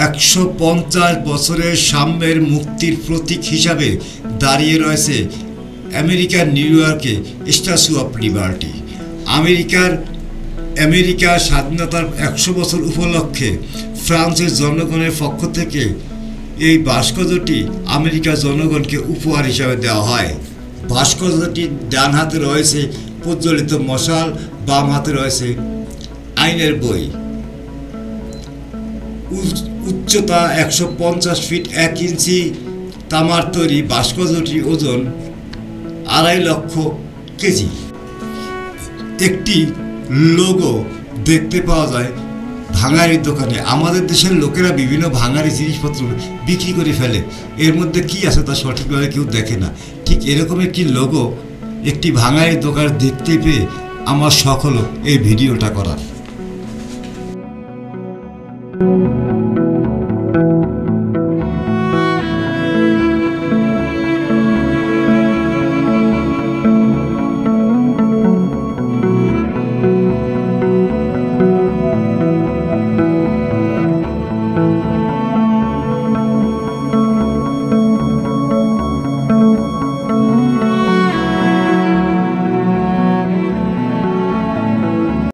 150 বছরের সাম্যের মুক্তির প্রতীক হিসাবে দাঁড়িয়ে রয়েছে আমেরিকার নিউ ইয়র্কে স্ট্যাচু অফ লিবার্টি। আমেরিকার স্বাধীনতার 100 বছর উপলক্ষে ফ্রান্সের জনগণের পক্ষ থেকে এই ভাস্কর্যটি আমেরিকার জনগণকে উপহার হিসাবে দেওয়া হয়। ভাস্কর্যটির ডান হাতে রয়েছে প্রজ্বলিত মশাল, বাম হাতে রয়েছে আইনের বই। উচ্চতা 150 ফিট 1 ইঞ্চি তামার তৈরি ভাস্কর্যটির ওজন 2.5 লক্ষ কেজি। একটি লোগো দেখতে পাওয়া যায় ভাঙারির দোকানে। আমাদের দেশের লোকেরা বিভিন্ন ভাঙারি জিনিসপত্র বিক্রি করে ফেলে, এর মধ্যে কি আছে তা সঠিকভাবে কেউ দেখে না। ঠিক এরকম একটি লোগো একটি ভাঙারির দোকানে দেখতে পেয়ে আমার শখ হলো এই ভিডিওটা করার।